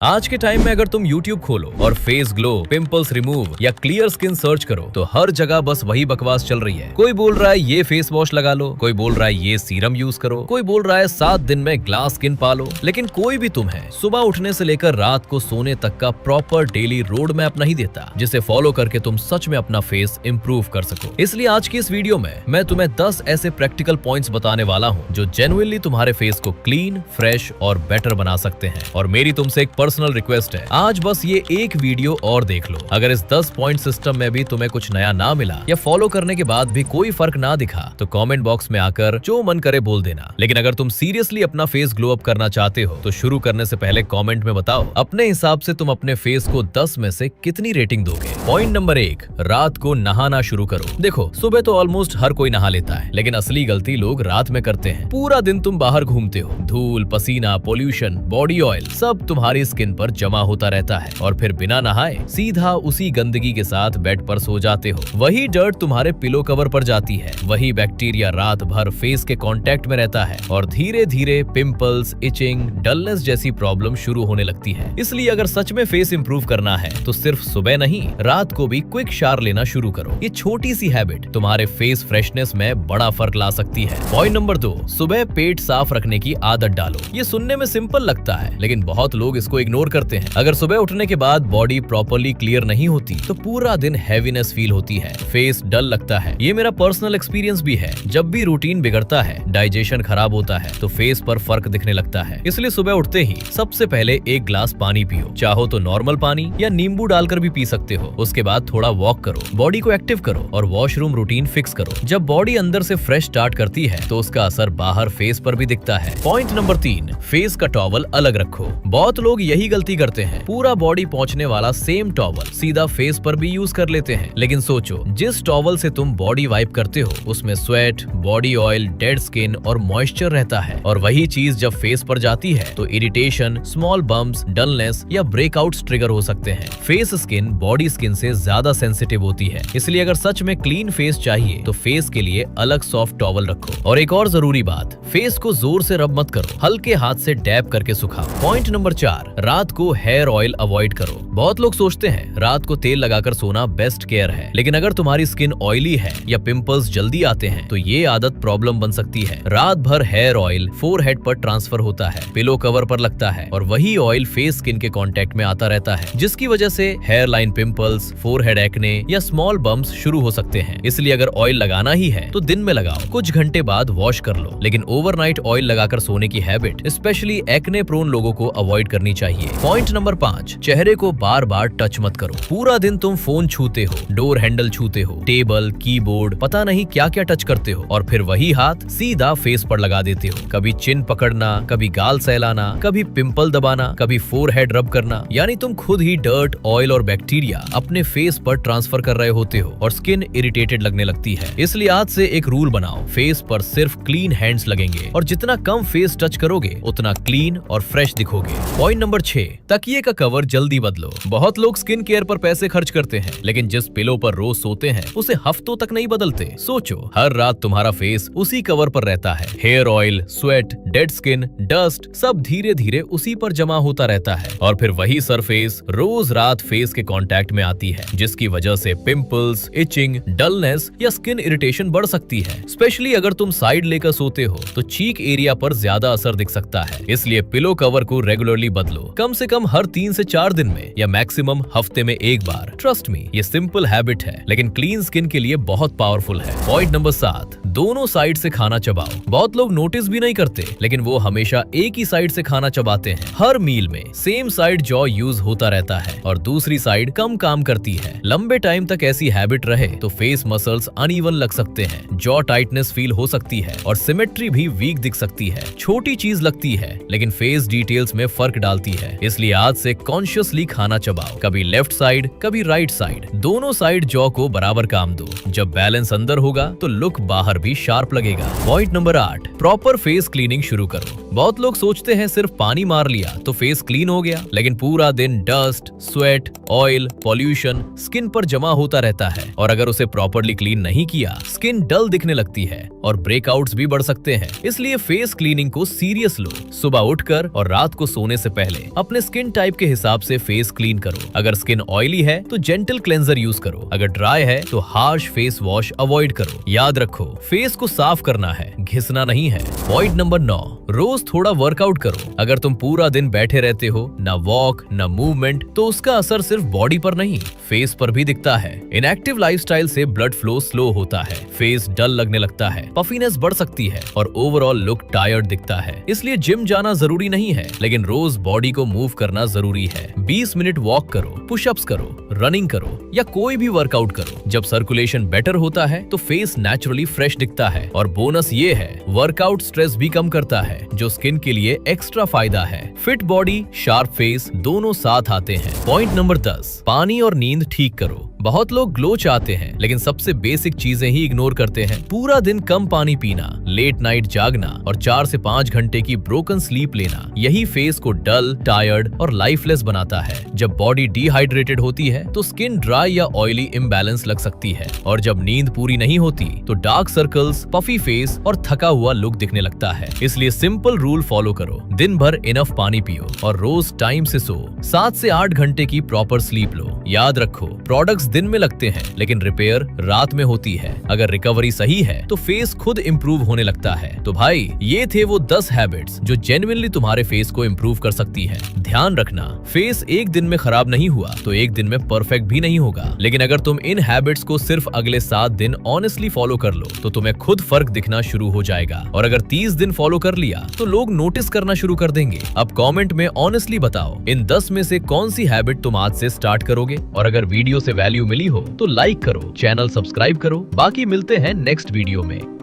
आज के टाइम में अगर तुम YouTube खोलो और फेस ग्लो, पिंपल्स रिमूव या क्लियर स्किन सर्च करो तो हर जगह बस वही बकवास चल रही है। कोई बोल रहा है ये फेस वॉश लगा लो, कोई बोल रहा है ये सीरम यूज करो, कोई बोल रहा है 7 दिन में ग्लास स्किन पालो। लेकिन कोई भी तुम्हें सुबह उठने से लेकर रात को सोने तक का प्रॉपर डेली रोड मैप नहीं देता, जिसे फॉलो करके तुम सच में अपना फेस इंप्रूव कर सको। इसलिए आज की इस वीडियो में मैं तुम्हें 10 ऐसे प्रैक्टिकल पॉइंट्स बताने वाला हूँ जो जेन्युइनली तुम्हारे फेस को क्लीन, फ्रेश और बेटर बना सकते हैं। और मेरी तुमसे एक पर्सनल रिक्वेस्ट है, आज बस ये एक वीडियो और देख लो। अगर इस 10 पॉइंट सिस्टम में भी तुम्हें कुछ नया ना मिला या फॉलो करने के बाद भी कोई फर्क ना दिखा तो कमेंट बॉक्स में आकर जो मन करे बोल देना। लेकिन अगर तुम सीरियसली अपना फेस ग्लो अप करना चाहते हो तो शुरू करने से पहले कमेंट में बताओ अपने हिसाब से तुम अपने फेस को 10 में से कितनी रेटिंग दोगे। पॉइंट नंबर 1, रात को नहाना शुरू करो। देखो, सुबह तो ऑलमोस्ट हर कोई नहा लेता है, लेकिन असली गलती लोग रात में करते हैं। पूरा दिन तुम बाहर घूमते हो, धूल, पसीना, पोल्यूशन, बॉडी ऑयल सब तुम्हारी स्किन पर जमा होता रहता है और फिर बिना नहाए सीधा उसी गंदगी के साथ बेड पर सो जाते हो। वही डर्ट तुम्हारे पिलो कवर पर जाती है, वही बैक्टीरिया रात भर फेस के कांटेक्ट में रहता है और धीरे धीरे पिंपल्स, इचिंग, डलनेस जैसी प्रॉब्लम शुरू होने लगती है। इसलिए अगर सच में फेस इंप्रूव करना है तो सिर्फ सुबह नहीं, रात को भी क्विक शावर लेना शुरू करो। ये छोटी सी हैबिट तुम्हारे फेस फ्रेशनेस में बड़ा फर्क ला सकती है। पॉइंट नंबर 2, सुबह पेट साफ रखने की आदत डालो। ये सुनने में सिंपल लगता है, लेकिन बहुत लोग इसको इग्नोर करते हैं। अगर सुबह उठने के बाद बॉडी प्रॉपर्ली क्लियर नहीं होती तो पूरा दिन हैवीनेस फील होती है, फेस डल लगता है। ये मेरा पर्सनल एक्सपीरियंस भी है। जब भी रूटीन बिगड़ता है, डाइजेशन खराब होता है तो फेस पर फर्क दिखने लगता है। इसलिए सुबह उठते ही सबसे पहले एक ग्लास पानी पियो। चाहो तो नॉर्मल पानी या नींबू डालकर भी पी सकते हो। उसके बाद थोड़ा वॉक करो, बॉडी को एक्टिव करो और वॉशरूम रूटीन फिक्स करो। जब बॉडी अंदर से फ्रेश स्टार्ट करती है तो उसका असर बाहर फेस पर भी दिखता है। पॉइंट नंबर 3, फेस का टॉवल अलग रखो। बहुत लोग यही गलती करते हैं, पूरा बॉडी पहुंचने वाला सेम टॉवल सीधा फेस पर भी यूज कर लेते हैं। लेकिन सोचो, जिस टॉवल से तुम बॉडी वाइप करते हो उसमें sweat, body oil, dead skin और मॉइस्चर रहता है, और वही चीज जब फेस पर जाती है तो इरिटेशन, स्मॉल बम्प्स, डलनेस या ब्रेकआउट्स ट्रिगर हो सकते हैं। फेस स्किन बॉडी स्किन से ज्यादा सेंसिटिव होती है, इसलिए अगर सच में क्लीन फेस चाहिए तो फेस के लिए अलग सॉफ्ट टॉवल रखो। और एक और जरूरी बात, फेस को जोर से रब मत करो, हल्के हाथ से डैब करके सुखाओ। पॉइंट नंबर 4, रात को हेयर ऑयल अवॉइड करो। बहुत लोग सोचते हैं रात को तेल लगाकर सोना बेस्ट केयर है, लेकिन अगर तुम्हारी स्किन ऑयली है या पिंपल्स जल्दी आते हैं तो ये आदत प्रॉब्लम बन सकती है। रात भर हेयर ऑयल फोरहेड पर ट्रांसफर होता है, पिलो कवर पर लगता है और वही ऑयल फेस स्किन के कांटेक्ट में आता रहता है, जिसकी वजह से hair line pimples, forehead acne या स्मॉल बम्प्स शुरू हो सकते हैं। इसलिए अगर ऑयल लगाना ही है तो दिन में लगाओ, कुछ घंटे बाद वॉश कर लो, लेकिन ओवरनाइट ऑयल लगाकर सोने की हैबिट स्पेशली एक्ने प्रोन लोगों को अवॉइड करनी चाहिए। पॉइंट नंबर 5, चेहरे को बार बार टच मत करो। पूरा दिन तुम फोन छूते हो, डोर हैंडल छूते हो, टेबल, कीबोर्ड, पता नहीं क्या क्या टच करते हो और फिर वही हाथ सीधा फेस पर लगा देते हो। कभी चिन पकड़ना, कभी गाल सहलाना, कभी पिंपल दबाना, कभी फोरहेड रब करना, यानी तुम खुद ही डर्ट, ऑयल और बैक्टीरिया अपने फेस पर ट्रांसफर कर रहे होते हो और स्किन इरिटेटेड लगने लगती है। इसलिए आज से एक रूल बनाओ, फेस पर सिर्फ क्लीन हैंड्स लगेंगे और जितना कम फेस टच करोगे उतना क्लीन और फ्रेश दिखोगे। पॉइंट नंबर 6, तकिए का कवर जल्दी बदलो। बहुत लोग स्किन केयर पर पैसे खर्च करते हैं, लेकिन जिस पिलो पर रोज सोते हैं उसे हफ्तों तक नहीं बदलते। सोचो, हर रात तुम्हारा फेस उसी कवर पर रहता है, hair oil, sweat, dead skin, dust सब धीरे धीरे उसी पर जमा होता रहता है और फिर वही सरफेस रोज रात फेस के कांटेक्ट में आती है, जिसकी वजह से पिंपल्स, इचिंग, डलनेस या स्किन इरिटेशन बढ़ सकती है। स्पेशली अगर तुम साइड लेकर सोते हो तो चीक एरिया पर ज्यादा असर दिख सकता है। इसलिए पिलो कवर को रेगुलरली बदलो, कम से कम हर 3 से 4 दिन में या मैक्सिमम हफ्ते में एक बार। ट्रस्ट मी, ये सिंपल हैबिट है लेकिन क्लीन स्किन के लिए बहुत पावरफुल है। पॉइंट नंबर 7, दोनों साइड से खाना चबाओ। बहुत लोग नोटिस भी नहीं करते, लेकिन वो हमेशा एक ही साइड से खाना चबाते हैं। हर मील में सेम साइड जॉ यूज होता रहता है और दूसरी साइड कम काम करती है। लंबे टाइम तक ऐसी हैबिट रहे तो फेस मसल्स अनइवन लग सकते हैं, जॉ टाइटनेस फील हो सकती है और सिमेट्री भी वीक दिख सकती है। छोटी चीज लगती है लेकिन फेस डिटेल्स में फर्क डालती है। इसलिए आज से कॉन्शियसली खाना चबाओ, कभी लेफ्ट साइड कभी राइट साइड, दोनों साइड जॉ को बराबर काम दो। जब बैलेंस अंदर होगा तो लुक बाहर भी शार्प लगेगा। Point number 8, proper face cleaning शुरू करो। बहुत लोग सोचते हैं सिर्फ पानी मार लिया तो फेस क्लीन हो गया, लेकिन पूरा दिन dust, sweat, oil, pollution skin पर जमा होता रहता है और अगर उसे प्रॉपर्ली क्लीन नहीं किया स्किन डल दिखने लगती है और ब्रेकआउट्स भी बढ़ सकते हैं। इसलिए फेस क्लीनिंग को सीरियस लो। सुबह उठकर और रात को सोने से पहले अपने स्किन टाइप के हिसाब से फेस क्लीन करो। अगर स्किन ऑयली है तो जेंटल क्लेंजर यूज करो, अगर ड्राई है तो हार्श फेस वॉश अवॉइड करो। याद रखो, फेस को साफ करना है, घिसना नहीं है। पॉइंट नंबर 9, रोज थोड़ा वर्कआउट करो। अगर तुम पूरा दिन बैठे रहते हो, ना वॉक ना मूवमेंट, तो उसका असर सिर्फ बॉडी पर नहीं फेस पर भी दिखता है। इनएक्टिव लाइफस्टाइल से ब्लड फ्लो स्लो होता है, फेस डल लगने लगता है, पफीनेस बढ़ सकती है और ओवरऑल लुक टायर्ड दिखता है। इसलिए जिम जाना जरूरी नहीं है, लेकिन रोज बॉडी को मूव करना जरूरी है। 20 मिनट वॉक करो, पुशअप्स करो, रनिंग करो या कोई भी वर्कआउट करो। जब सर्कुलेशन बेटर होता है तो फेस नेचुरली फ्रेश दिखता है और बोनस ये है, वर्कआउट स्ट्रेस भी कम करता है, जो स्किन के लिए एक्स्ट्रा फायदा है। फिट बॉडी, शार्प फेस दोनों साथ आते हैं। पॉइंट नंबर 10, पानी और नींद ठीक करो। बहुत लोग ग्लो चाहते हैं लेकिन सबसे बेसिक चीजें ही इग्नोर करते हैं। पूरा दिन कम पानी पीना, लेट नाइट जागना और 4 से 5 घंटे की ब्रोकन स्लीप लेना, यही फेस को डल, टायर्ड और लाइफलेस बनाता है। जब बॉडी डिहाइड्रेटेड होती है तो स्किन ड्राई या ऑयली इम्बैलेंस लग सकती है और जब नींद पूरी नहीं होती तो डार्क सर्कल्स, पफी फेस और थका हुआ लुक दिखने लगता है। इसलिए सिंपल रूल फॉलो करो, दिन भर इनफ पानी पियो और रोज टाइम से सो। 7 से 8 घंटे की प्रॉपर स्लीप लो। याद रखो, प्रोडक्ट्स दिन में लगते हैं लेकिन रिपेयर रात में होती है। अगर रिकवरी सही है तो फेस खुद इंप्रूव होने लगता है। तो भाई, ये थे वो 10 हैबिट्स जो जेन्युइनली तुम्हारे फेस को इंप्रूव कर सकती हैं। ध्यान रखना, फेस एक दिन में खराब नहीं हुआ तो एक दिन में परफेक्ट भी नहीं होगा, लेकिन अगर तुम इन हैबिट्स को सिर्फ अगले 7 दिन ऑनेस्टली फॉलो कर लो तो तुम्हें खुद फर्क दिखना शुरू हो जाएगा। और अगर 30 दिन फॉलो कर लिया तो लोग नोटिस करना शुरू कर देंगे। अब कमेंट में ऑनेस्टली बताओ, इन 10 में से कौन सी हैबिट तुम आज से स्टार्ट करोगे। और अगर वीडियो से वैल्यू मिली हो तो लाइक करो, चैनल सब्सक्राइब करो। बाकी मिलते हैं नेक्स्ट वीडियो में।